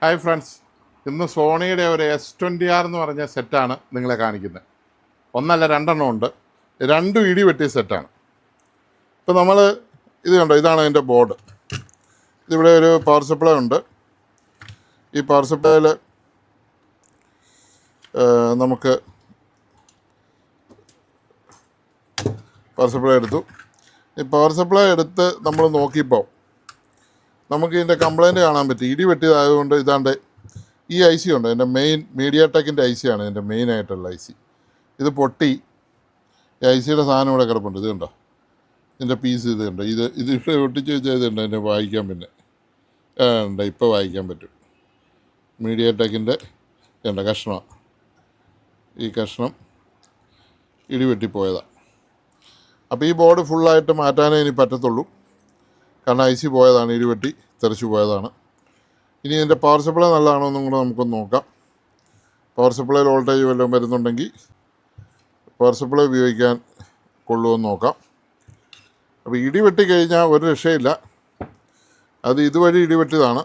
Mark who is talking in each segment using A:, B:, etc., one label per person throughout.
A: Hi friends, ഇന്ന് സോണിയുടെ ഒരു S20R എന്ന് പറഞ്ഞ സെറ്റാണ് നിങ്ങളെ കാണിക്കുന്നത്. ഒന്നല്ല രണ്ടെണ്ണം ഉണ്ട്, രണ്ടും ഇടി വെട്ടിയ സെറ്റാണ്. ഇപ്പോൾ നമ്മൾ ഇത് കണ്ടോ, ഇതാണ് അതിൻ്റെ ബോർഡ്. ഇതിവിടെ ഒരു പവർ സപ്ലൈ ഉണ്ട്. ഈ പവർ സപ്ലൈയിൽ നമുക്ക് പവർ സപ്ലൈ എടുത്തു. ഈ പവർ സപ്ലൈ എടുത്ത് നമ്മൾ നോക്കിയപ്പോൾ നമുക്ക് ഇതിൻ്റെ കംപ്ലൈൻറ്റ് കാണാൻ പറ്റി. ഇടി വെട്ടിയതായതുകൊണ്ട് ഇതാണ്ട് ഈ ഐ സി ഉണ്ട്, എൻ്റെ മെയിൻ മീഡിയ ടെക്കിൻ്റെ ഐ സി ആണ്, ഇതിൻ്റെ മെയിനായിട്ടുള്ള ഐ സി. ഇത് പൊട്ടി. ഈ ഐ സിയുടെ സാധനം ഇവിടെ കിടപ്പുണ്ട്. ഇത് കണ്ടോ, ഇതിൻ്റെ പീസ് ഇത് കണ്ടോ, ഇത് ഇവിടെ ഒട്ടിച്ച് വെച്ചാൽ ഇതുണ്ട്. എൻ്റെ വായിക്കാൻ പിന്നെ ഉണ്ട്, ഇപ്പോൾ വായിക്കാൻ പറ്റും. മീഡിയ ടെക്കിൻ്റെ ഉണ്ട് കഷ്ണമാണ്. ഈ കഷ്ണം ഇടിവെട്ടിപ്പോയതാണ്. അപ്പോൾ ഈ ബോർഡ് ഫുള്ളായിട്ട് മാറ്റാനേ ഇനി പറ്റത്തുള്ളൂ, കാരണം ഐ സി പോയതാണ്, ഇടിവെട്ടി തെറിച്ചു പോയതാണ്. ഇനി ഇതിൻ്റെ പവർ സപ്ലൈ നല്ലതാണോ എന്നും കൂടെ നമുക്കൊന്ന് നോക്കാം. പവർ സപ്ലൈയിൽ വോൾട്ടേജ് വല്ലതും വരുന്നുണ്ടെങ്കിൽ പവർ സപ്ലൈ ഉപയോഗിക്കാൻ കൊള്ളുമെന്ന് നോക്കാം. അപ്പോൾ ഇടി വെട്ടിക്കഴിഞ്ഞാൽ ഒരു രക്ഷയില്ല. അത് ഇതുവഴി ഇടിവെട്ടിയതാണ്.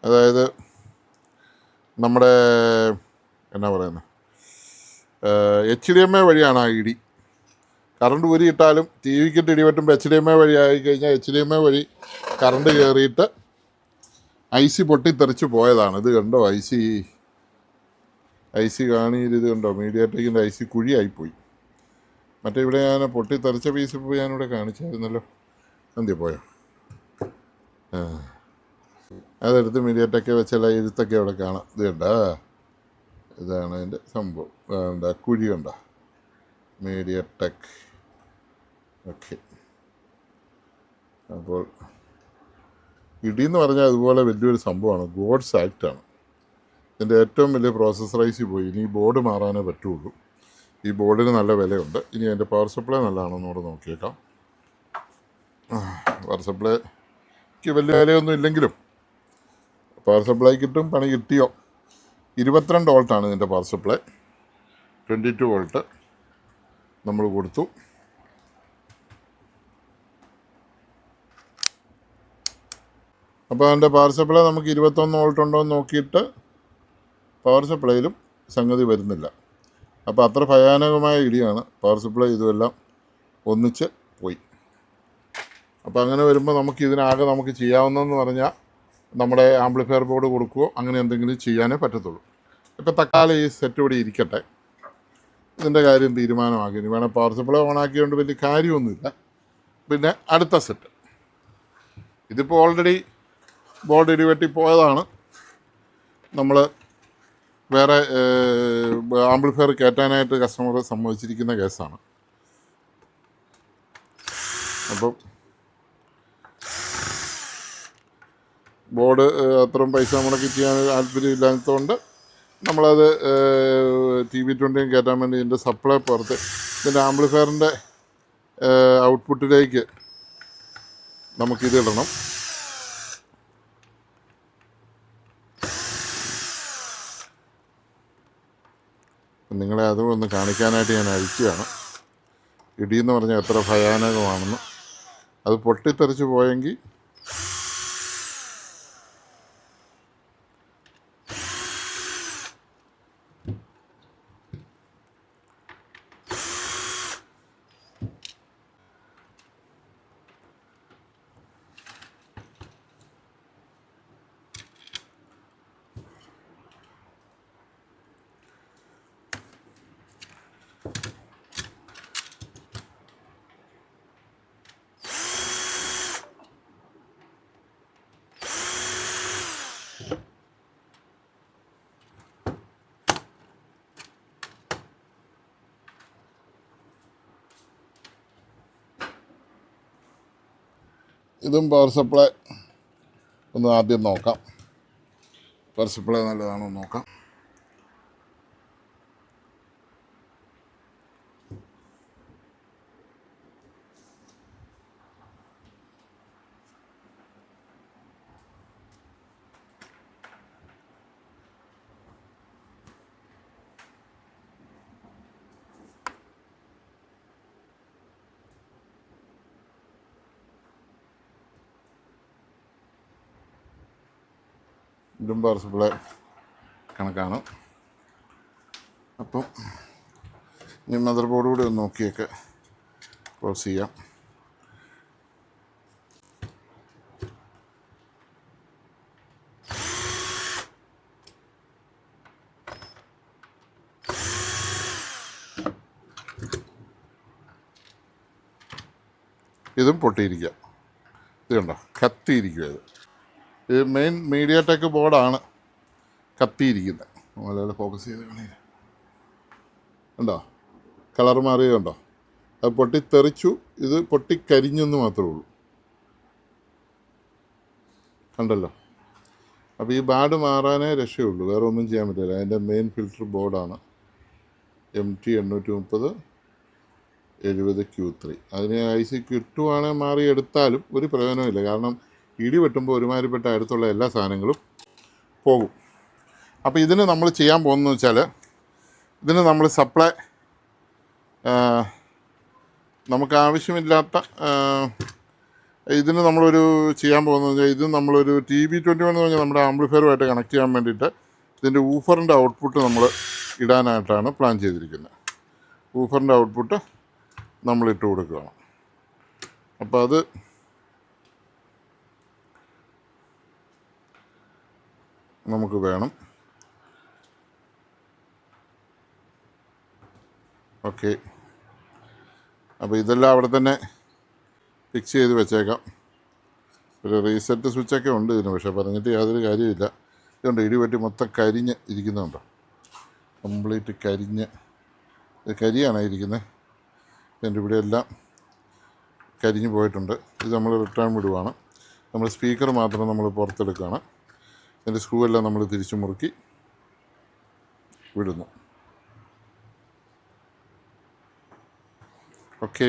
A: അതായത് നമ്മുടെ എന്നാ പറയുന്നത്, HDMI വഴിയാണ് ആ ഇടി. കറണ്ട് ഊരിയിട്ടാലും ടി വിക്കിട്ട് ഇടിവെട്ടുമ്പോൾ HDMI വഴി ആയിക്കഴിഞ്ഞാൽ HDMI വഴി കറണ്ട് കയറിയിട്ട് ഐ സി പൊട്ടിത്തെറിച്ച് പോയതാണ്. ഇത് കണ്ടോ, ഐ സി ഇത് കണ്ടോ, മീഡിയ ടെക്കിൻ്റെ ഐ സി കുഴിയായിപ്പോയി. മറ്റേ ഇവിടെ ഞാൻ പൊട്ടിത്തെറിച്ച പീസ് ഇപ്പോൾ ഞാനിവിടെ കാണിച്ചായിരുന്നല്ലോ. എന്തി പോയോ? അതെടുത്ത് മീഡിയ ടെക്ക് വെച്ചുള്ള എഴുത്തൊക്കെ അവിടെ കാണാം. ഇത് കണ്ടാ, ഇതാണ് അതിൻ്റെ സംഭവം. വേണ്ട കുഴി കണ്ട, മീഡിയ ടെക്. ഓക്കെ, അപ്പോൾ ഇടിയെന്ന് പറഞ്ഞാൽ അതുപോലെ വലിയൊരു സംഭവമാണ്. ഗോഡ്സ് ആക്റ്റാണ്. ഇതിൻ്റെ ഏറ്റവും വലിയ പ്രോസസ്സർ ഐ സി പോയി. ഇനി ഈ ബോർഡ് മാറാനേ പറ്റുള്ളൂ. ഈ ബോർഡിന് നല്ല വിലയുണ്ട്. ഇനി അതിൻ്റെ പവർ സപ്ലൈ നല്ലതാണോ എന്നൂടെ നോക്കിയേക്കാം. പവർ സപ്ലൈക്ക് വലിയ വിലയൊന്നും ഇല്ലെങ്കിലും പവർ സപ്ലൈക്കിട്ടും പണി കിട്ടിയോ. 22 വോൾട്ടാണ് ഇതിൻ്റെ പവർ സപ്ലൈ. 22 വോൾട്ട് നമ്മൾ കൊടുത്തു. അപ്പോൾ അതിൻ്റെ പവർ സപ്ലൈ നമുക്ക് 21 വോൾട്ട് ഉണ്ടോ എന്ന് നോക്കിയിട്ട് പവർ സപ്ലൈയിലും സംഗതി വരുന്നില്ല. അപ്പോൾ അത്ര ഭയാനകമായ ഇടിയാണ്. പവർ സപ്ലൈ ഇതുമെല്ലാം ഒന്നിച്ച് പോയി. അപ്പോൾ അങ്ങനെ വരുമ്പോൾ നമുക്ക് ഇതിനാകെ നമുക്ക് ചെയ്യാവുന്നതെന്ന് പറഞ്ഞാൽ നമ്മുടെ ആംപ്ലിഫയർ ബോർഡ് കൊടുക്കുകയോ അങ്ങനെ എന്തെങ്കിലും ചെയ്യാനേ പറ്റത്തുള്ളൂ. ഇപ്പോൾ തക്കാലം ഈ സെറ്റ് കൂടി ഇരിക്കട്ടെ, ഇതിൻ്റെ കാര്യം തീരുമാനമാക്കി. ഇനി വേണം പവർ സപ്ലൈ ഓണാക്കിയതുകൊണ്ട് വലിയ കാര്യമൊന്നുമില്ല. പിന്നെ അടുത്ത സെറ്റ്, ഇതിപ്പോൾ ഓൾറെഡി ബോർഡ് ഇടിവെട്ടി പോയതാണ്. നമ്മൾ വേറെ ആംപ്ലിഫയർ കയറ്റാനായിട്ട് കസ്റ്റമർ സമ്മതിച്ചിരിക്കുന്ന കേസാണ്. അപ്പം ബോർഡ് അത്രയും പൈസ മുടക്കി ചെയ്യാൻ താല്പര്യമില്ലാത്തതുകൊണ്ട് നമ്മളത് TV20 കയറ്റാൻ വേണ്ടി ഇതിൻ്റെ സപ്ലൈ പുറത്ത് ഇതിൻ്റെ ആംപ്ലിഫയറിൻ്റെ ഔട്ട്പുട്ടിലേക്ക് നമുക്കിതിടണം. നിങ്ങളെ അതും ഒന്ന് കാണിക്കാനായിട്ട് ഞാൻ അയക്കുകയാണ്. ഇടിയെന്ന് പറഞ്ഞാൽ എത്ര ഭയാനകമാണെന്ന്. അത് പൊട്ടിത്തെറിച്ച് പോയെങ്കിൽ ഇതും പവർ സപ്ലൈ ഒന്ന് ആദ്യം നോക്കാം. പവർ സപ്ലൈ നല്ലതാണോ നോക്കാം. ഇതും പവർ സപ്ലൈ കണക്കാണ്. അപ്പം ഇനി മദർ ബോർഡ് കൂടി ഒന്ന് നോക്കിയൊക്കെ ക്ലോസ് ചെയ്യാം. ഇതും പൊട്ടിയിരിക്കുക. ഇത് കണ്ടോ, കത്തിയിരിക്കുക. ഇത് മെയിൻ മീഡിയ ടെക് ബോർഡാണ് കത്തിയിരിക്കുന്നത്. അതുപോലെ ഫോക്കസ് ചെയ്ത് കാണില്ല, ഉണ്ടോ കളർ മാറിയതുണ്ടോ? അത് പൊട്ടിത്തെറിച്ചു, ഇത് പൊട്ടിക്കരിഞ്ഞെന്ന് മാത്രമേ ഉള്ളൂ, കണ്ടല്ലോ. അപ്പോൾ ഈ ബാഡ് മാറാനേ രക്ഷയുള്ളൂ, വേറെ ഒന്നും ചെയ്യാൻ പറ്റില്ല. അതിൻ്റെ മെയിൻ ഫിൽറ്റർ ബോർഡാണ് MT830-70Q3. അതിന് IC കിട്ടുവാണെങ്കിൽ മാറി എടുത്താലും ഒരു പ്രയോജനമില്ല. കാരണം ഇടി വെട്ടുമ്പോൾ ഒരുമാതിരിപ്പെട്ട അടുത്തുള്ള എല്ലാ സാധനങ്ങളും പോകും. അപ്പോൾ ഇതിന് നമ്മൾ ചെയ്യാൻ പോകുന്നതെന്ന് വെച്ചാൽ, ഇതിന് നമ്മൾ സപ്ലൈ നമുക്ക് ആവശ്യമില്ലാത്ത ഇതിന് നമ്മളൊരു ചെയ്യാൻ പോകുന്നത് വെച്ചാൽ, ഇത് നമ്മളൊരു TB21 എന്ന് പറഞ്ഞാൽ നമ്മുടെ ആംപ്ലിഫയറുമായിട്ട് കണക്ട് ചെയ്യാൻ വേണ്ടിയിട്ട് ഇതിൻ്റെ ഊഫറിൻ്റെ ഔട്ട്പുട്ട് നമ്മൾ ഇടാനായിട്ടാണ് പ്ലാൻ ചെയ്തിരിക്കുന്നത്. ഊഫറിൻ്റെ ഔട്ട്പുട്ട് നമ്മളിട്ട് കൊടുക്കുകയാണ്. അപ്പോൾ അത് നമുക്ക് വേണം. ഓക്കെ, അപ്പോൾ ഇതെല്ലാം അവിടെ തന്നെ ഫിക്സ് ചെയ്ത് വെച്ചേക്കാം. ഒരു റീസെറ്റ് സ്വിച്ചൊക്കെ ഉണ്ട് ഇതിന്, പക്ഷേ പറഞ്ഞിട്ട് യാതൊരു കാര്യമില്ല. ഇതുകൊണ്ട് ഇടിപറ്റി മൊത്തം കരിഞ്ഞ് ഇരിക്കുന്നുണ്ടോ, കംപ്ലീറ്റ് കരിഞ്ഞ് കരിയാണ് ഇരിക്കുന്നത്. എൻ്റെ ഇവിടെ എല്ലാം കരിഞ്ഞു പോയിട്ടുണ്ട്. ഇത് നമ്മൾ റിട്ടേൺ വിടുവാണ്. നമ്മൾ സ്പീക്കർ മാത്രം നമ്മൾ പുറത്തെടുക്കുകയാണ്. അതിൻ്റെ സ്ക്രൂ എല്ലാം നമ്മൾ തിരിച്ചു മുറുക്കി വിടുന്നു. ഓക്കെ,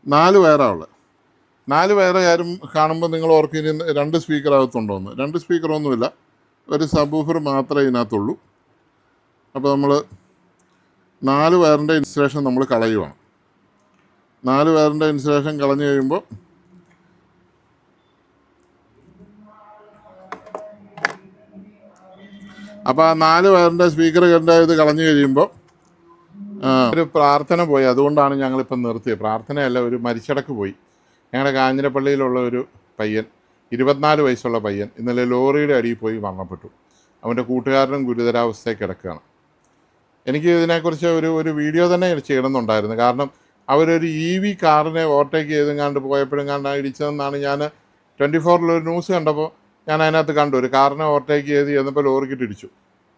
A: 4 വയറാണുള്ളത്. 4 വയറ് കാര്യം കാണുമ്പോൾ നിങ്ങൾ ഓർക്കും ഇനി 2 സ്പീക്കർ അകത്തുണ്ടോയെന്ന്. 2 സ്പീക്കറൊന്നുമില്ല, ഒരു സബ്വൂഫർ മാത്രമേ ഇതിനകത്തുള്ളൂ. അപ്പോൾ നമ്മൾ 4 വയറിൻ്റെ ഇൻസുലേഷൻ നമ്മൾ കളയുവാണ്. 4 വയറിൻ്റെ ഇൻസുലേഷൻ കളഞ്ഞു കഴിയുമ്പോൾ അപ്പോൾ ആ 4 വയറിൻ്റെ സ്പീക്കർ ഇത് കളഞ്ഞു കഴിയുമ്പോൾ ഒരു പ്രാർത്ഥന പോയി. അതുകൊണ്ടാണ് ഞങ്ങളിപ്പം നിർത്തിയത്. പ്രാർത്ഥനയല്ല, ഒരു മരിച്ചടക്ക് പോയി. ഞങ്ങളുടെ കാഞ്ഞിരപ്പള്ളിയിലുള്ള ഒരു പയ്യൻ, 24 വയസ്സുള്ള പയ്യൻ, ഇന്നലെ ലോറിയുടെ അടിയിൽ പോയി മരണപ്പെട്ടു. അവൻ്റെ കൂട്ടുകാരനും ഗുരുതരാവസ്ഥയിൽ കിടക്കുകയാണ്. എനിക്ക് ഇതിനെക്കുറിച്ച് ഒരു വീഡിയോ തന്നെ ചെയ്യണമെന്നുണ്ടായിരുന്നു. കാരണം അവരൊരു EV കാറിനെ ഓവർടേക്ക് ചെയ്തെങ്ങാണ്ട് പോയപ്പോഴെങ്ങാണ്ട് ഇടിച്ചതെന്നാണ് ഞാൻ 24-ലൊരു ന്യൂസ് കണ്ടപ്പോൾ ഞാൻ അതിനകത്ത് കണ്ടു. ഒരു കാറിനെ ഓവർടേക്ക് ചെയ്ത് ചെന്നപ്പോൾ ലോറിക്കിട്ട് ഇടിച്ചു.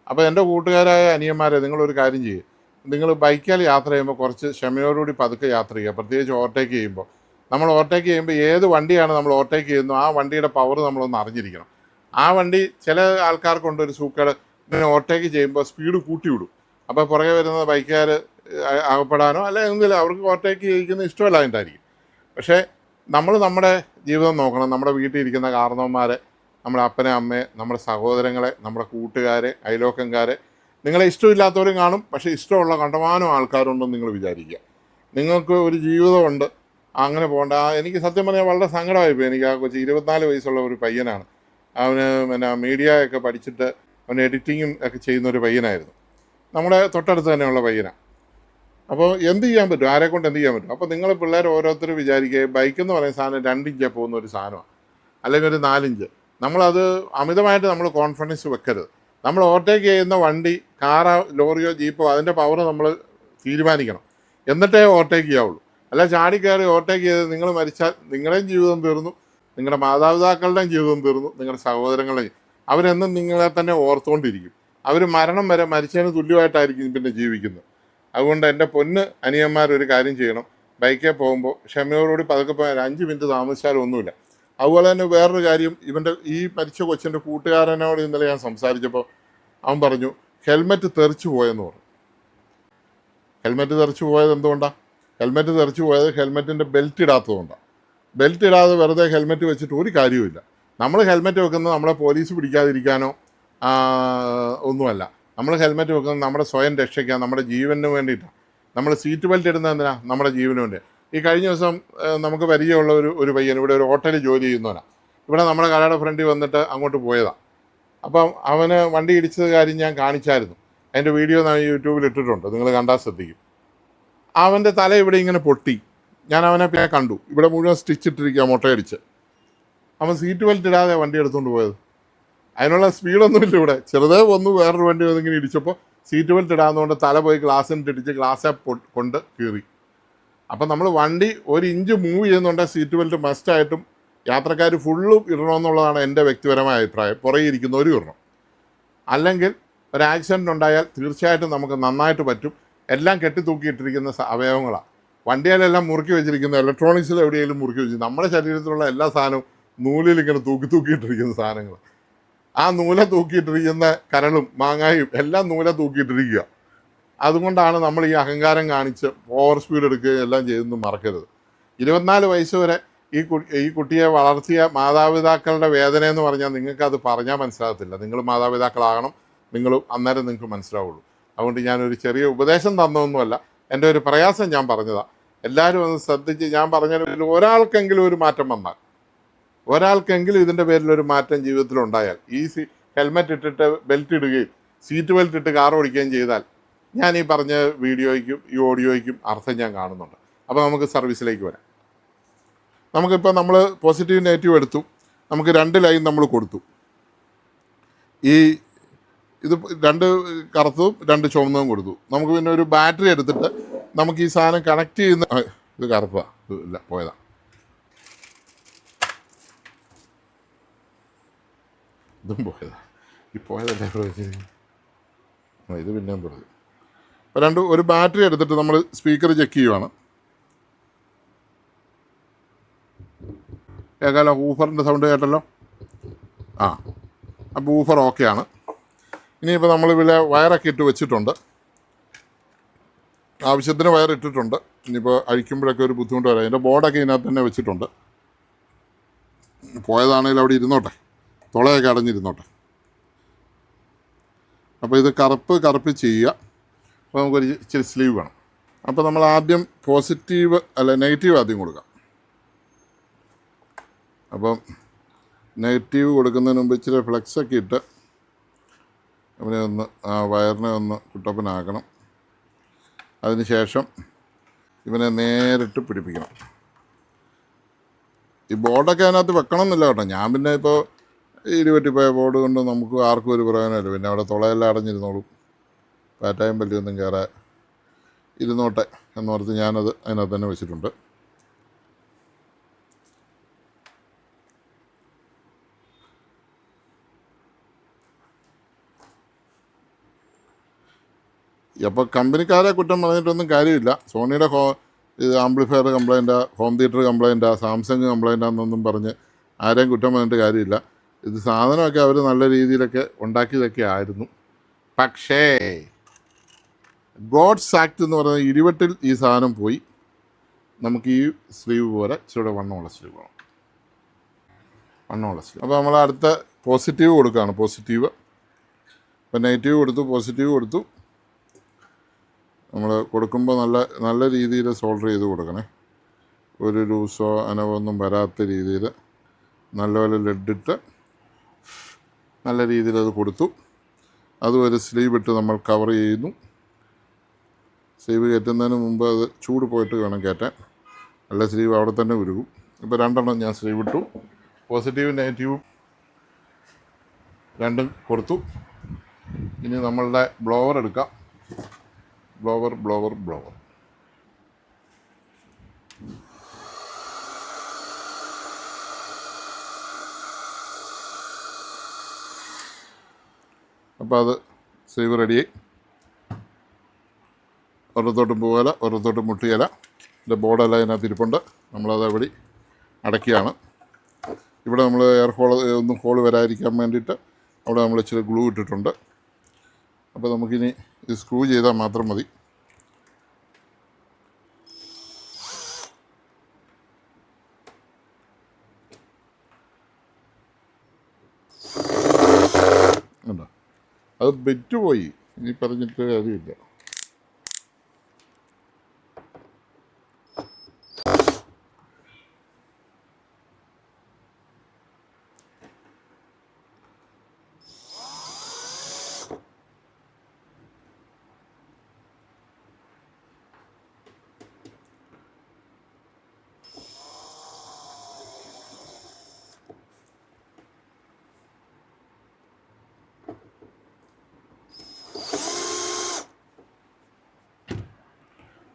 A: അപ്പോൾ എൻ്റെ കൂട്ടുകാരായ അനിയന്മാരെ, നിങ്ങളൊരു കാര്യം ചെയ്യും, നിങ്ങൾ ബൈക്കിൽ യാത്ര ചെയ്യുമ്പോൾ കുറച്ച് ക്ഷമയോടുകൂടി പതുക്കെ യാത്ര ചെയ്യുക. പ്രത്യേകിച്ച് ഓവർടേക്ക് ചെയ്യുമ്പോൾ. നമ്മൾ ഓവർടേക്ക് ചെയ്യുമ്പോൾ ഏത് വണ്ടിയാണ് നമ്മൾ ഓവർടേക്ക് ചെയ്യുന്നത്, ആ വണ്ടിയുടെ പവർ നമ്മളൊന്ന് അറിഞ്ഞിരിക്കണം. ആ വണ്ടി ചില ആൾക്കാർക്കുണ്ട് ഒരു സൂക്കേട്, ഇങ്ങനെ ഓവർടേക്ക് ചെയ്യുമ്പോൾ സ്പീഡ് കൂട്ടി വിടും. അപ്പോൾ പുറകെ വരുന്ന ബൈക്കുകാർ അകപ്പെടാനോ അല്ല എന്തെങ്കിലും അവർക്ക് ഓവർടേക്ക് ചെയ്യിക്കുന്ന ഇഷ്ടമല്ല അതിൻ്റെതായിരിക്കും. പക്ഷേ നമ്മൾ നമ്മുടെ ജീവിതം നോക്കണം. നമ്മുടെ വീട്ടിൽ ഇരിക്കുന്ന കാരണവന്മാരെ, നമ്മുടെ അപ്പനെ അമ്മയെ, നമ്മുടെ സഹോദരങ്ങളെ, നമ്മുടെ കൂട്ടുകാരെ, അയലോക്കംകാരെ, നിങ്ങളെ ഇഷ്ടമില്ലാത്തവരും കാണും, പക്ഷേ ഇഷ്ടമുള്ള കണ്ടമാനം ആൾക്കാരുണ്ടെന്ന് നിങ്ങൾ വിചാരിക്കുക. നിങ്ങൾക്ക് ഒരു ജീവിതമുണ്ട്, അങ്ങനെ പോകണ്ട. എനിക്ക് സത്യം പറഞ്ഞാൽ വളരെ സങ്കടമായിപ്പോയി. എനിക്ക് ആ കൊച്ചി 24 വയസ്സുള്ള ഒരു പയ്യനാണ്. അവന് മീഡിയ ഒക്കെ പഠിച്ചിട്ട് അവന് എഡിറ്റിങ്ങും ഒക്കെ ചെയ്യുന്ന ഒരു പയ്യനായിരുന്നു. നമ്മുടെ തൊട്ടടുത്ത് തന്നെയുള്ള പയ്യനാണ്. അപ്പോൾ എന്ത് ചെയ്യാൻ പറ്റും, ആരെക്കൊണ്ട് എന്ത് ചെയ്യാൻ പറ്റും? അപ്പോൾ നിങ്ങൾ പിള്ളേർ ഓരോരുത്തരും വിചാരിക്കുക, ബൈക്കെന്ന് പറയുന്ന സാധനം 2 ഇഞ്ച് പോകുന്ന ഒരു സാധനമാണ്, അല്ലെങ്കിൽ ഒരു 4 ഇഞ്ച്. നമ്മളത് അമിതമായിട്ട് നമ്മൾ കോൺഫിഡൻസ് വെക്കരുത്. നമ്മൾ ഓവർടേക്ക് ചെയ്യുന്ന വണ്ടി, കാറോ ലോറിയോ ജീപ്പോ, അതിൻ്റെ പവർ നമ്മൾ തീരുമാനിക്കണം, എന്നിട്ടേ ഓവർടേക്ക് ചെയ്യാവുള്ളൂ. അല്ല ചാടി കയറി ഓവർടേക്ക് ചെയ്ത് നിങ്ങൾ മരിച്ചാൽ നിങ്ങളുടെയും ജീവിതം തീർന്നു, നിങ്ങളുടെ മാതാപിതാക്കളുടെയും ജീവിതം തീർന്നു, നിങ്ങളുടെ സഹോദരങ്ങളുടെയും. അവരെന്നും നിങ്ങളെ തന്നെ ഓർത്തുകൊണ്ടിരിക്കും. അവർ മരണം വരെ മരിച്ചതിന് തുല്യമായിട്ടായിരിക്കും പിന്നെ ജീവിക്കുന്നത്. അതുകൊണ്ട് എൻ്റെ പൊന്ന് അനിയന്മാരൊരു കാര്യം ചെയ്യണം, ബൈക്കിൽ പോകുമ്പോൾ ക്ഷമയോടുകൂടി പതുക്കെ പോയാൽ 5 മിനിറ്റ് താമസിച്ചാലും ഒന്നുമില്ല. അതുപോലെ തന്നെ വേറൊരു കാര്യം, ഇവൻ്റെ ഈ മരിച്ച കൊച്ചിൻ്റെ കൂട്ടുകാരനോട് ഇന്നലെ ഞാൻ സംസാരിച്ചപ്പോൾ അവൻ പറഞ്ഞു ഹെൽമെറ്റ് തെറിച്ചു പോയെന്ന് പറഞ്ഞു. ഹെൽമെറ്റ് തെറിച്ചു പോയത് എന്തുകൊണ്ടാണ്? ഹെൽമെറ്റ് തെറിച്ചു പോയത് ഹെൽമെറ്റിൻ്റെ ബെൽറ്റ് ഇടാത്തതുകൊണ്ടാണ്. ബെൽറ്റ് ഇടാതെ വെറുതെ ഹെൽമെറ്റ് വെച്ചിട്ട് ഒരു കാര്യവുമില്ല. നമ്മൾ ഹെൽമെറ്റ് വെക്കുന്നത് നമ്മളെ പോലീസ് പിടിക്കാതിരിക്കാനോ ഒന്നുമല്ല. നമ്മൾ ഹെൽമെറ്റ് വെക്കുന്നത് നമ്മുടെ സ്വയം രക്ഷയ്ക്കാൻ, നമ്മുടെ ജീവന് വേണ്ടിയിട്ടാണ്. നമ്മൾ സീറ്റ് ബെൽറ്റ് ഇടുന്നത് എന്തിനാണ്? നമ്മുടെ ജീവന് വേണ്ടി. ഈ കഴിഞ്ഞ ദിവസം നമുക്ക് പരിചയമുള്ള ഒരു പയ്യൻ ഇവിടെ ഒരു ഹോട്ടലിൽ ജോലി ചെയ്യുന്നവനാണ്. ഇവിടെ നമ്മുടെ കടയുടെ ഫ്രണ്ടിൽ വന്നിട്ട് അങ്ങോട്ട് പോയതാണ്. അപ്പം അവന് വണ്ടി ഇടിച്ചത് കാര്യം ഞാൻ കാണിച്ചായിരുന്നു. അതിൻ്റെ വീഡിയോ ഞാൻ യൂട്യൂബിൽ ഇട്ടിട്ടുണ്ട്, നിങ്ങൾ കണ്ടാൽ ശ്രദ്ധിക്കും. അവൻ്റെ തല ഇവിടെ ഇങ്ങനെ പൊട്ടി. ഞാൻ അവനെ പിന്നെ കണ്ടു, ഇവിടെ മുഴുവൻ സ്റ്റിച്ച് ഇട്ടിരിക്കുക, മുട്ടയടിച്ച്. അവൻ സീറ്റ് ബെൽറ്റ് ഇടാതെ വണ്ടി എടുത്തുകൊണ്ട് പോയത്. അതിനുള്ള സ്പീഡൊന്നുമില്ല ഇവിടെ. ചെറുതേ വന്നു വേറൊരു വണ്ടി വന്നിങ്ങനെ ഇടിച്ചപ്പോൾ സീറ്റ് ബെൽറ്റ് ഇടാവുന്നതുകൊണ്ട് തല പോയി ഗ്ലാസ്സിന് ഇടിച്ച് ഗ്ലാസ്സെ കൊണ്ട് കീറി. അപ്പം നമ്മൾ വണ്ടി 1 ഇഞ്ച് മൂവ് ചെയ്യുന്നുണ്ടെങ്കിൽ സീറ്റ് ബെൽറ്റ് മസ്റ്റായിട്ടും യാത്രക്കാർ ഫുള്ളും ഇടണമെന്നുള്ളതാണ് എൻ്റെ വ്യക്തിപരമായ അഭിപ്രായം. പുറകെ ഇരിക്കുന്നവരും ഇടണം. അല്ലെങ്കിൽ ഒരു ആക്സിഡൻറ്റ് ഉണ്ടായാൽ തീർച്ചയായിട്ടും നമുക്ക് നന്നായിട്ട് പറ്റും. എല്ലാം കെട്ടിത്തൂക്കിയിട്ടിരിക്കുന്ന അവയവങ്ങളാണ്. വണ്ടിയിലെല്ലാം മുറുക്കി വെച്ചിരിക്കുന്ന, ഇലക്ട്രോണിക്സിൽ എവിടെയെങ്കിലും മുറുക്കി വെച്ച്, നമ്മുടെ ശരീരത്തിലുള്ള എല്ലാ സാധനവും നൂലിൽ ഇങ്ങനെ തൂക്കിയിട്ടിരിക്കുന്ന സാധനങ്ങൾ. ആ നൂല തൂക്കിയിട്ടിരിക്കുന്ന കരളും മാങ്ങായും എല്ലാം നൂല തൂക്കിയിട്ടിരിക്കുക. അതുകൊണ്ടാണ് നമ്മൾ ഈ അഹങ്കാരം കാണിച്ച് ഓവർ സ്പീഡ് എടുക്കുകയും എല്ലാം ചെയ്തെന്ന് മറക്കരുത്. 24 വയസ്സ് വരെ ഈ കുട്ടിയെ വളർത്തിയ മാതാപിതാക്കളുടെ വേദന എന്ന് പറഞ്ഞാൽ നിങ്ങൾക്കത് പറഞ്ഞാൽ മനസ്സിലാകത്തില്ല. നിങ്ങൾ മാതാപിതാക്കളാകണം, നിങ്ങൾ അന്നേരം നിങ്ങൾക്ക് മനസ്സിലാവുള്ളൂ. അതുകൊണ്ട് ഞാനൊരു ചെറിയ ഉപദേശം തന്നതൊന്നുമല്ല, എൻ്റെ ഒരു പ്രയാസം ഞാൻ പറഞ്ഞതാണ്. എല്ലാവരും ഒന്ന് ശ്രദ്ധിച്ച്, ഞാൻ പറഞ്ഞതിൽ ഒരാൾക്കെങ്കിലും ഒരു മാറ്റം വന്നാൽ, ഒരാൾക്കെങ്കിലും ഇതിൻ്റെ പേരിലൊരു മാറ്റം ജീവിതത്തിലുണ്ടായാൽ, ഈ ഹെൽമെറ്റ് ഇട്ടിട്ട് ബെൽറ്റ് ഇടുകയും സീറ്റ് ബെൽറ്റ് ഇട്ട് കാർ ഓടിക്കുകയും ചെയ്താൽ, ഞാൻ ഈ പറഞ്ഞ വീഡിയോയ്ക്കും ഈ ഓഡിയോയ്ക്കും അർത്ഥം ഞാൻ കാണുന്നുണ്ട്. അപ്പോൾ നമുക്ക് സർവീസിലേക്ക് വരാം. നമുക്കിപ്പോൾ നമ്മൾ പോസിറ്റീവ് നെഗറ്റീവ് എടുത്തു, നമുക്ക് 2 ലൈൻ നമ്മൾ കൊടുത്തു. ഇത് 2 കറുത്തതും 2 ചുവന്നതും കൊടുത്തു. നമുക്ക് പിന്നെ ഒരു ബാറ്ററി എടുത്തിട്ട് നമുക്ക് ഈ സാധനം കണക്ട് ചെയ്യുന്ന, ഇത് കറുപ്പാ, ഇല്ല പോയതാ, ഇതും പോയതാ, ഈ പോയതല്ലേ ഇത് പിന്നെയും പോയത്. അപ്പോൾ ഒരു ബാറ്ററി എടുത്തിട്ട് നമ്മൾ സ്പീക്കർ ചെക്ക് ചെയ്യുവാണ്. കേൾക്കാമല്ലോ, ഊഫറിൻ്റെ സൗണ്ട് കേട്ടല്ലോ. അപ്പോൾ ഊഫർ ഓക്കെയാണ്. ഇനിയിപ്പോൾ നമ്മളിവിടെ വയറൊക്കെ ഇട്ട് വെച്ചിട്ടുണ്ട്, ആവശ്യത്തിന് വയർ ഇട്ടിട്ടുണ്ട്. ഇനിയിപ്പോൾ അഴിക്കുമ്പോഴൊക്കെ ഒരു ബുദ്ധിമുട്ട് വരാം. അതിൻ്റെ ബോർഡൊക്കെ ഇതിനകത്ത് തന്നെ വെച്ചിട്ടുണ്ട്. പോയതാണെങ്കിൽ അവിടെ ഇരുന്നോട്ടെ, തുളയൊക്കെ അടഞ്ഞിരുന്നോട്ടെ. അപ്പോൾ ഇത് കറുപ്പ് ചെയ്യുക. അപ്പോൾ നമുക്കൊരു ഇച്ചിരി സ്ലീവ് വേണം. അപ്പോൾ നമ്മൾ ആദ്യം നെഗറ്റീവ് ആദ്യം കൊടുക്കാം. അപ്പം നെഗറ്റീവ് കൊടുക്കുന്നതിന് മുമ്പ് ഇച്ചിരി ഫ്ലെക്സൊക്കെ ഇട്ട് അവനെ ഒന്ന് ആ വയറിനെ ഒന്ന് കുട്ടപ്പനാക്കണം. അതിന് ശേഷം ഇവനെ നേരിട്ട് പിടിപ്പിക്കണം. ഈ ബോർഡൊക്കെ അതിനകത്ത് വെക്കണം എന്നില്ല കേട്ടോ. ഞാൻ പിന്നെ ഇപ്പോൾ ഇരുപറ്റിപ്പോയ ബോർഡ് കൊണ്ട് നമുക്ക് ആർക്കും ഒരു പ്രയോജനമില്ല. പിന്നെ അവിടെ തുളയെല്ലാം അടഞ്ഞിരുന്നോളും, പാറ്റായും പല്ലിയൊന്നും കയറാൻ ഇരുന്നോട്ടെ എന്നോർത്ത് ഞാനത് അതിനകത്ത് തന്നെ വെച്ചിട്ടുണ്ട്. അപ്പോൾ കമ്പനിക്കാരെ കുറ്റം പറഞ്ഞിട്ടൊന്നും കാര്യമില്ല. സോണിയുടെ ഇത് ആംപ്ലിഫയർ കംപ്ലൈൻറ്റാണ്, ഹോം തിയേറ്റർ കംപ്ലൈൻറ്റാണ്, സാംസങ് കംപ്ലൈൻറ്റാണെന്നൊന്നും പറഞ്ഞ് ആരെയും കുറ്റം പറഞ്ഞിട്ട് കാര്യമില്ല. ഇത് സാധനമൊക്കെ അവർ നല്ല രീതിയിലൊക്കെ ഉണ്ടാക്കിയതൊക്കെ ആയിരുന്നു. പക്ഷേ ഗോഡ്സ് ആക്ട് എന്ന് പറയുന്ന 20 ഈ സാധനം പോയി. നമുക്ക് ഈ സ്ലീവ് പോലെ ഇച്ചിരി വണ്ണമുള്ള സ്ലീവ് വേണം, വണ്ണമുള്ള സ്ലീവ്. അപ്പോൾ നമ്മൾ അടുത്ത പോസിറ്റീവ് കൊടുക്കുകയാണ്. പോസിറ്റീവ് ഇപ്പോൾ നെഗറ്റീവ് കൊടുത്തു, പോസിറ്റീവ് കൊടുത്തു. നമ്മൾ കൊടുക്കുമ്പോൾ നല്ല രീതിയിൽ സോൾഡർ ചെയ്ത് കൊടുക്കണേ. ഒരു ലൂസോ അനവൊന്നും വരാത്ത രീതിയിൽ നല്ലപോലെ ലെഡിട്ട് നല്ല രീതിയിൽ അത് കൊടുത്തു. അതും ഒരു സ്ലീവ് ഇട്ട് നമ്മൾ കവർ ചെയ്യുന്നു. സ്ലീവ് കയറ്റുന്നതിന് മുമ്പ് അത് ചൂട് പോയിട്ട് വേണം കയറ്റാൻ, നല്ല സ്ലീവ് അവിടെ തന്നെ ഉരുകും. ഇപ്പോൾ 2 ഞാൻ സ്ലീവ് ഇട്ടു. പോസിറ്റീവും നെഗറ്റീവും 2 കൊടുത്തു. ഇനി നമ്മളുടെ ബ്ലോവർ എടുക്കാം. ബ്ലോവർ അപ്പോൾ അത് സ്ലീവ് റെഡിയായി. ഒരത്തോട്ടും പോകല, ഒരത്തോട്ടും മുട്ടിയല. ഇതിൻ്റെ ബോർഡെല്ലാം അതിനകത്ത് ഇരിപ്പുണ്ട്. നമ്മളത് അവിടെ അടയ്ക്കുകയാണ്. ഇവിടെ നമ്മൾ എയർ ഹോൾ വരാതിരിക്കാൻ വേണ്ടിയിട്ട് അവിടെ നമ്മൾ ഇച്ചിരി ഗ്ലൂ ഇട്ടിട്ടുണ്ട്. അപ്പോൾ നമുക്കിനി ഇത് സ്ക്രൂ ചെയ്താൽ മാത്രം മതി. ഉണ്ടോ, അത് ബെറ്റ് പോയി, ഇനി പറഞ്ഞിട്ട് കാര്യമില്ല.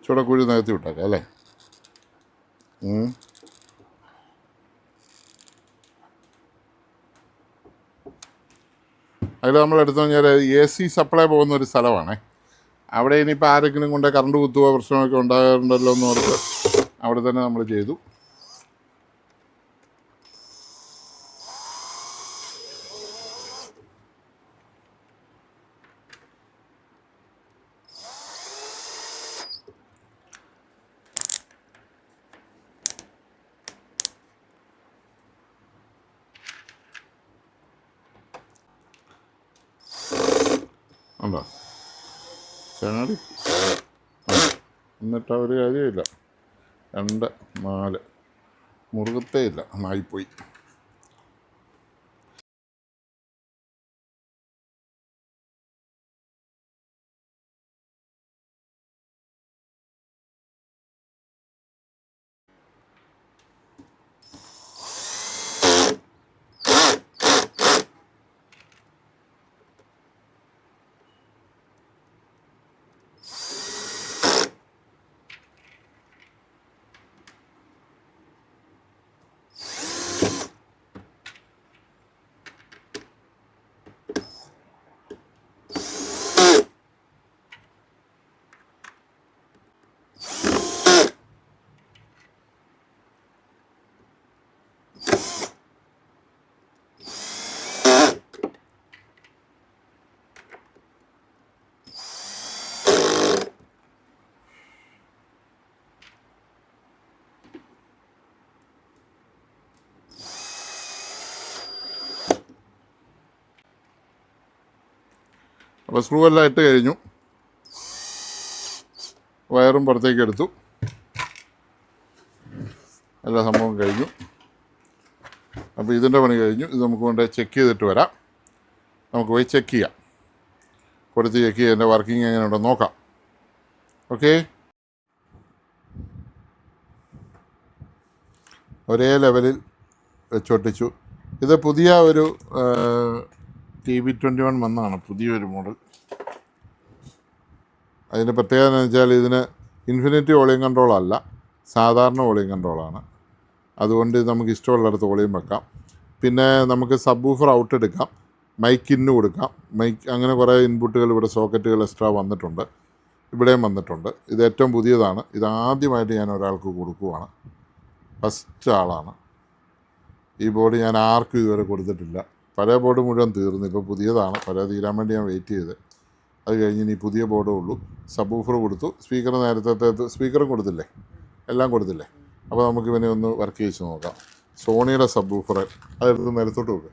A: ചൂടക്കുഴി നികത്തി വിട്ടേക്കാം അല്ലേ. അതിൽ നമ്മൾ എടുത്തു കഴിഞ്ഞാൽ AC സപ്ലൈ പോകുന്ന ഒരു സ്ഥലമാണേ. അവിടെ ഇനിയിപ്പോൾ ആരെങ്കിലും കൊണ്ട് കറണ്ട് കുത്തുകയോ പ്രശ്നമൊക്കെ ഉണ്ടാകാറുണ്ടല്ലോ എന്ന് ഓർത്ത് അവിടെ തന്നെ നമ്മൾ ചെയ്തു. ഉണ്ടോ ചാടി എന്നിട്ട് ഒരു കാര്യമില്ല. 2 4 മുറുകത്തേ ഇല്ല, നായിപ്പോയി. അപ്പോൾ സ്ക്രൂ എല്ലാം ഇട്ട് കഴിഞ്ഞു, വയറും പുറത്തേക്ക് എടുത്തു, എല്ലാ സംഭവം കഴിഞ്ഞു. അപ്പോൾ ഇതിൻ്റെ പണി കഴിഞ്ഞു. ഇത് നമുക്ക് കൊണ്ട് ചെക്ക് ചെയ്തിട്ട് വരാം. നമുക്ക് പോയി ചെക്ക് ചെയ്യാം, കൊടുത്ത് ചെക്ക് ചെയ്യാം, എൻ്റെ വർക്കിംഗ് എങ്ങനെയുണ്ടെന്ന് നോക്കാം. ഓക്കെ, ഒരേ ലെവലിൽ വെച്ചൊട്ടിച്ചു. ഇത് പുതിയ ഒരു TB21 വന്നാണ്, പുതിയൊരു മോഡൽ. അതിൻ്റെ പ്രത്യേകത എന്ന് വെച്ചാൽ ഇതിന് ഇൻഫിനിറ്റി വോളിയം കൺട്രോൾ അല്ല, സാധാരണ വോളിയം കൺട്രോളാണ്. അതുകൊണ്ട് നമുക്ക് ഇഷ്ടമുള്ളിടത്ത് വോളിയം വെക്കാം. പിന്നെ നമുക്ക് സബ് വൂഫർ ഔട്ട് എടുക്കാം, മൈക്ക് ഇന്ന് കൊടുക്കാം, മൈക്ക് അങ്ങനെ കുറേ ഇൻപുട്ടുകൾ ഇവിടെ സോക്കറ്റുകൾ എക്സ്ട്രാ വന്നിട്ടുണ്ട്, ഇവിടെയും വന്നിട്ടുണ്ട്. ഇത് ഏറ്റവും പുതിയതാണ്. ഇതാദ്യമായിട്ട് ഞാൻ ഒരാൾക്ക് കൊടുക്കുവാണ്, ഫസ്റ്റ് ആളാണ്. ഈ ബോർഡ് ഞാൻ ആർക്കും ഇതുവരെ കൊടുത്തിട്ടില്ല. പഴയ ബോർഡ് മുഴുവൻ തീർന്നു, ഇപ്പോൾ പുതിയതാണ്. പഴയ തീരാൻ വേണ്ടി ഞാൻ വെയിറ്റ് ചെയ്ത്. അത് കഴിഞ്ഞ് ഇനി പുതിയ ബോർഡേ ഉള്ളൂ. സബ് വൂഫർ കൊടുത്തു, സ്പീക്കർ നേരത്തെ സ്പീക്കറും കൊടുത്തില്ലേ, എല്ലാം കൊടുത്തില്ലേ. അപ്പോൾ നമുക്ക് ഇവനെ ഒന്ന് വർക്ക് ചെയ്ത് നോക്കാം. സോണിയുടെ സബ് വൂഫർ അതെടുത്ത് നിലത്തോട്ട് വെക്കുക.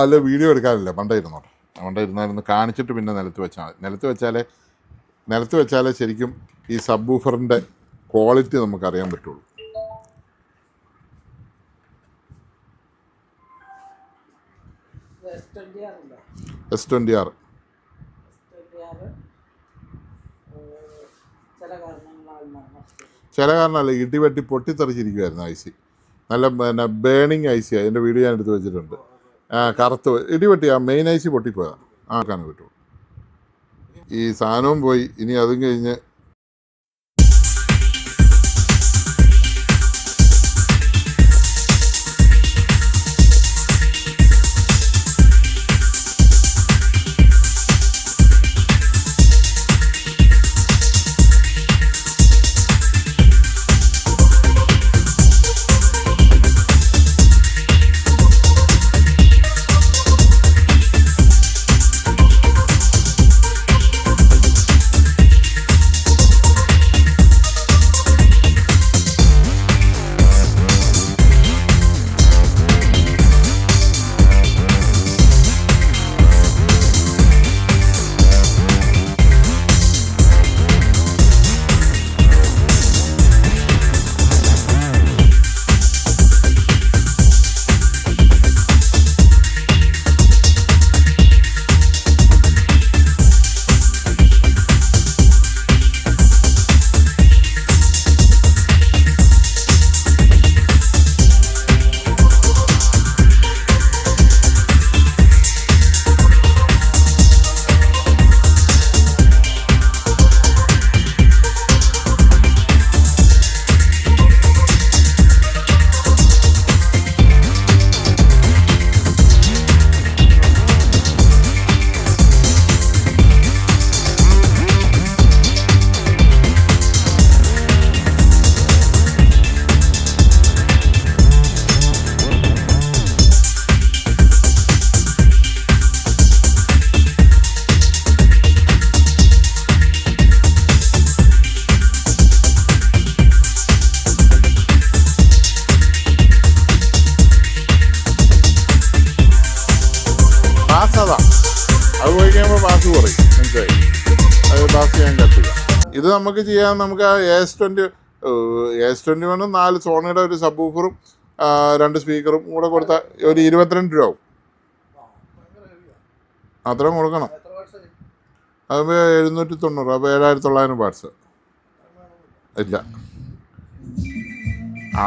A: അല്ല, വീഡിയോ എടുക്കാനില്ല, പണ്ടേ ഇരുന്നോട്ടെ. പണ്ടേ ഇരുന്നായിരുന്നു കാണിച്ചിട്ട് പിന്നെ നിലത്ത് വെച്ചാൽ മതി. നിലത്ത് വെച്ചാലേ ശരിക്കും ഈ സബ് വൂഫറിൻ്റെ ക്വാളിറ്റി നമുക്കറിയാൻ പറ്റുള്ളൂ. S20R ചില കാരണമല്ല, ഇടിവെട്ടി പൊട്ടിത്തെറിച്ചിരിക്കുമായിരുന്നു IC. നല്ല പിന്നെ ബേണിങ് IC. അതിൻ്റെ വീഡിയോ ഞാൻ എടുത്ത് വെച്ചിട്ടുണ്ട്. കറുത്ത് ഇടിവെട്ടി ആ മെയിൻ IC പൊട്ടിപ്പോയതാണ്. ആക്കാനും പറ്റുള്ളൂ. ഈ സാധനവും പോയി. ഇനി അതും കഴിഞ്ഞ് ചെയ്യുമ്പോൾ ബാസ് കുറയും, മനസ്സിലായി? അത് ബാസ് ചെയ്യാൻ കത്തില്ല. ഇത് നമുക്ക് ചെയ്യാൻ നമുക്ക് AS21 4 സോണിയുടെ ഒരു സബ് വൂഫറും 2 സ്പീക്കറും കൂടെ കൊടുത്താൽ ഒരു 22 രൂപ ആവും. അത്രയും കൊടുക്കണം. അത് 790, അപ്പോൾ 7900 വാട്ട്സ് ഇല്ല.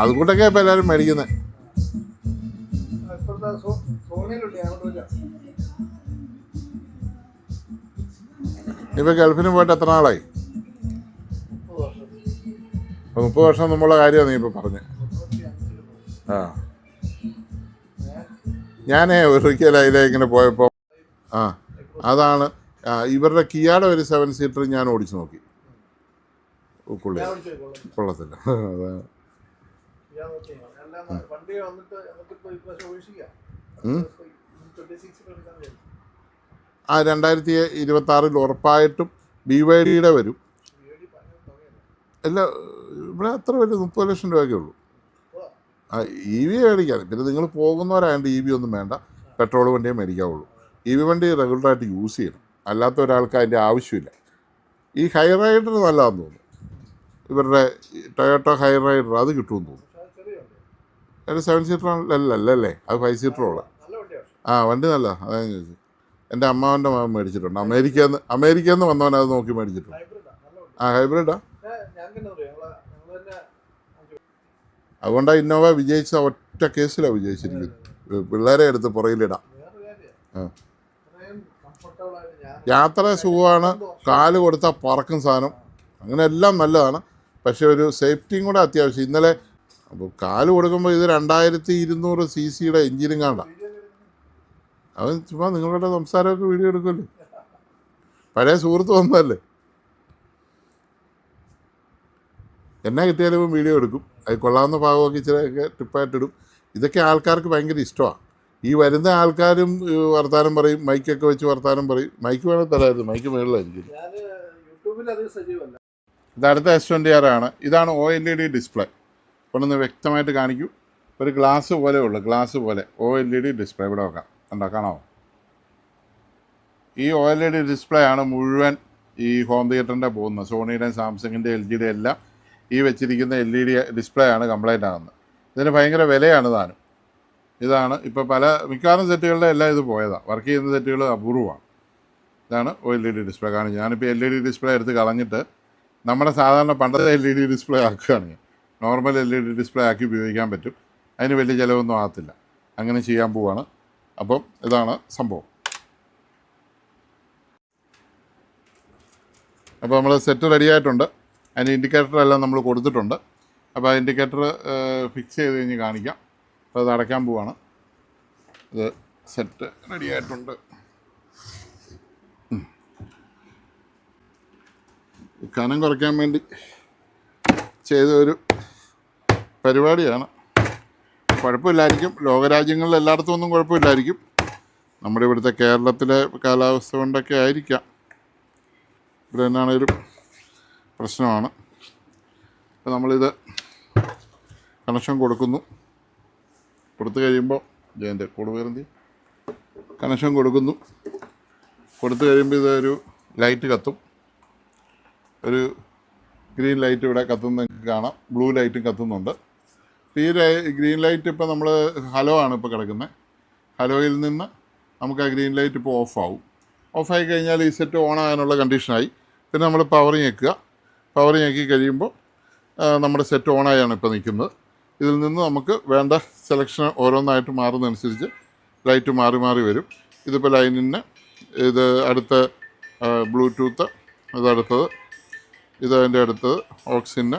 A: അതുകൂട്ടൊക്കെ ഇപ്പം എല്ലാവരും മേടിക്കുന്നത്. ഇപ്പം ഗൾഫിന് പോയിട്ട് എത്ര നാളായി? 30 വർഷം മുമ്പുള്ള കാര്യമാണ് നീ ഇപ്പം പറഞ്ഞത്. ആ, ഞാനേ ഒരിക്കലും അതിലെ ഇങ്ങനെ പോയപ്പോൾ അതാണ് ഇവരുടെ കിയാടെ ഒരു 7 സീറ്റർ ഞാൻ ഓടിച്ചു നോക്കി. കൊള്ളത്തില്ല. ആ 2026 ഉറപ്പായിട്ടും BYD വരും. അല്ല, ഇവിടെ അത്ര വരും, 30 ലക്ഷം രൂപയൊക്കെ ഉള്ളൂ. EV മേടിക്കാൻ. പിന്നെ നിങ്ങൾ പോകുന്നവരായതുകൊണ്ട് EV ഒന്നും വേണ്ട, പെട്രോൾ വണ്ടിയെ മേടിക്കാവുള്ളൂ. EV വണ്ടി റെഗുലറായിട്ട് യൂസ് ചെയ്യണം, അല്ലാത്ത ഒരാൾക്ക് അതിൻ്റെ ആവശ്യമില്ല. ഈ ഹൈ റൈഡർ നല്ലതാണെന്ന് തോന്നുന്നു, ഇവരുടെ ടൊയോട്ടോ ഹൈ റൈഡർ, അത് കിട്ടുമെന്ന് തോന്നുന്നു. ഒരു 7 സീറ്റർ അല്ലേ, അത് 5 സീറ്ററുള്ള. വണ്ടി നല്ല, അതാണ് ചോദിച്ചത്. എൻ്റെ അമ്മാവൻ്റെ മകൻ മേടിച്ചിട്ടുണ്ട്, അമേരിക്കയിൽ നിന്ന് വന്നവൻ അത് നോക്കി മേടിച്ചിട്ടുണ്ട്. ഹൈബ്രിഡാ. അതുകൊണ്ടാണ് ഇന്നോവ വിജയിച്ച ഒറ്റ കേസിലാണ് വിജയിച്ചിരിക്കുന്നത്. പിള്ളേരെ എടുത്ത് പുറകിലിടാം. യാത്ര സുഖമാണ്, കാല് കൊടുത്താൽ പറക്കും സാധനം, അങ്ങനെ എല്ലാം നല്ലതാണ്. പക്ഷെ ഒരു സേഫ്റ്റിയും കൂടെ അത്യാവശ്യം. ഇന്നലെ അപ്പോൾ കാല് കൊടുക്കുമ്പോൾ ഇത് 2200 cc എഞ്ചിനും കാണാം. അവൻ ചുമ്മാ നിങ്ങളുടെ സംസാരമൊക്കെ വീഡിയോ എടുക്കുമല്ലോ, പഴയ സുഹൃത്ത് വന്നതല്ലേ. എന്നാ കിട്ടിയാലും വീഡിയോ എടുക്കും, അത് കൊള്ളാവുന്ന ഭാഗമൊക്കെ ഇച്ചിരിയൊക്കെ ടിപ്പായിട്ടിടും. ഇതൊക്കെ ആൾക്കാർക്ക് ഭയങ്കര ഇഷ്ടമാണ്. ഈ വരുന്ന ആൾക്കാരും വർത്താനം പറയും, മൈക്കൊക്കെ വെച്ച് വർത്താനം പറയും. മൈക്ക് വേണം തരായിരുന്നു, മൈക്ക് മേളിലായിരിക്കും. ഇത് അടുത്ത S20R ആണ്. ഇതാണ് OLED ഡിസ്പ്ലേ. കൊണ്ടൊന്ന് വ്യക്തമായിട്ട് കാണിക്കൂ. ഒരു ഗ്ലാസ് പോലെ ഉള്ളു, ഗ്ലാസ് പോലെ OLED ഡിസ്പ്ലേ. ഇവിടെ വെക്കാം, കണ്ടോ, കാണാമോ? ഈ OLED ഡിസ്പ്ലേ ആണ് മുഴുവൻ ഈ ഹോം തിയേറ്ററിൻ്റെ പോകുന്നത്. സോണിയുടെയും സാംസങ്ങിൻ്റെ LGയുടെ എല്ലാം ഈ വെച്ചിരിക്കുന്ന LED ഡിസ്പ്ലേ ആണ് കംപ്ലൈൻ്റ് ആകുന്നത്. ഇതിന് ഭയങ്കര വിലയാണ് താനും. ഇതാണ് ഇപ്പോൾ മിക്കവാറും സെറ്റുകളുടെ എല്ലാം ഇത് പോയതാണ്. വർക്ക് ചെയ്യുന്ന സെറ്റുകൾ അപൂർവമാണ്. ഇതാണ് OLED ഡിസ്പ്ലേ കാണിച്ചത്. ഞാനിപ്പോൾ LED ഡിസ്പ്ലേ എടുത്ത് കളഞ്ഞിട്ട് നമ്മുടെ സാധാരണ പണ്ടത്തെ LED ഡിസ്പ്ലേ ആക്കുകയാണെങ്കിൽ നോർമൽ LED ഡിസ്പ്ലേ ആക്കി ഉപയോഗിക്കാൻ പറ്റും. അതിന് വലിയ ചിലവൊന്നും ആകത്തില്ല. അങ്ങനെ ചെയ്യാൻ പോവാണ്. അപ്പം ഇതാണ് സംഭവം. അപ്പോൾ നമ്മൾ സെറ്റ് റെഡി ആയിട്ടുണ്ട്. അതിന് ഇൻഡിക്കേറ്ററെല്ലാം നമ്മൾ കൊടുത്തിട്ടുണ്ട്. അപ്പോൾ ആ ഇൻഡിക്കേറ്റർ ഫിക്സ് ചെയ്ത് കഴിഞ്ഞ് കാണിക്കാം. അപ്പോൾ അത് അടയ്ക്കാൻ പോവാണ്. ഇത് സെറ്റ് റെഡി ആയിട്ടുണ്ട്. കനം കുറയ്ക്കാൻ വേണ്ടി ചെയ്ത ഒരു പരിപാടിയാണ്. കുഴപ്പമില്ലായിരിക്കും. ലോകരാജ്യങ്ങളിൽ എല്ലായിടത്തും ഒന്നും കുഴപ്പമില്ലായിരിക്കും. നമ്മുടെ ഇവിടുത്തെ കേരളത്തിലെ കാലാവസ്ഥ കൊണ്ടൊക്കെ ആയിരിക്കാം. ഇവിടെ എന്നാണേലും പ്രശ്നമാണ്. അപ്പോൾ നമ്മളിത് കണക്ഷൻ കൊടുക്കുന്നു. കൊടുത്തു കഴിയുമ്പോൾ ജയൻ്റെ കൊടുവേറന്തി കണക്ഷൻ കൊടുക്കുന്നു. കൊടുത്തു കഴിയുമ്പോൾ ഇതൊരു ലൈറ്റ് കത്തും. ഒരു ഗ്രീൻ ലൈറ്റ് ഇവിടെ കത്തുന്ന കാണാം, ബ്ലൂ ലൈറ്റും കത്തുന്നുണ്ട്. ഈ ഗ്രീൻ ലൈറ്റ് ഇപ്പോൾ നമ്മൾ ഹലോ ആണ് ഇപ്പോൾ കിടക്കുന്നത്. ഹലോയിൽ നിന്ന് നമുക്ക് ആ ഗ്രീൻ ലൈറ്റ് ഇപ്പോൾ ഓഫാവും. ഓഫായി കഴിഞ്ഞാൽ ഈ സെറ്റ് ഓൺ ആകാനുള്ള കണ്ടീഷനായി. പിന്നെ നമ്മൾ പവർ ഞെക്കുക. പവർ ഞെക്കി കഴിയുമ്പോൾ നമ്മുടെ സെറ്റ് ഓണായാണ് ഇപ്പോൾ നിൽക്കുന്നത്. ഇതിൽ നിന്ന് നമുക്ക് വേണ്ട സെലക്ഷൻ ഓരോന്നായിട്ട് മാറുന്നതനുസരിച്ച് ലൈറ്റ് മാറി മാറി വരും. ഇതിപ്പോൾ ലൈനിന് ഇത് അടുത്ത ബ്ലൂടൂത്ത്, ഇതടുത്തത്, ഇതതിൻ്റെ അടുത്തത് ഓക്സിന്,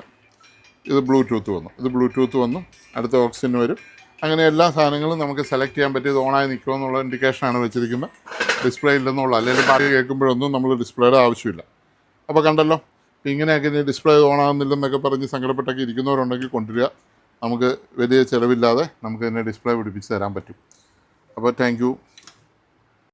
A: ഇത് ബ്ലൂടൂത്ത് വന്നു, ഇത് ബ്ലൂടൂത്ത് വന്നു, അടുത്ത ഓക്സിന് വരും. അങ്ങനെ എല്ലാ സാധനങ്ങളും നമുക്ക് സെലക്ട് ചെയ്യാൻ പറ്റി. ഇത് ഓണായി നിൽക്കുമോ എന്നുള്ള ഇൻഡിക്കേഷനാണ് വെച്ചിരിക്കുന്നത്. ഡിസ്പ്ലേ ഇല്ലെന്നുള്ള, അല്ലെങ്കിൽ പാട്ട് കേൾക്കുമ്പോഴൊന്നും നമ്മൾ ഡിസ്പ്ലേയുടെ ആവശ്യമില്ല. അപ്പോൾ കണ്ടല്ലോ, ഇങ്ങനെയൊക്കെ ഇനി ഡിസ്പ്ലേ ഓണാകുന്നില്ലെന്നൊക്കെ പറഞ്ഞ് സങ്കടപ്പെട്ടൊക്കെ ഇരിക്കുന്നവരുണ്ടെങ്കിൽ കൊണ്ടുവരിക. നമുക്ക് വലിയ ചിലവില്ലാതെ നമുക്ക് തന്നെ ഡിസ്പ്ലേ പിടിപ്പിച്ച് തരാൻ പറ്റും. അപ്പോൾ താങ്ക് യു.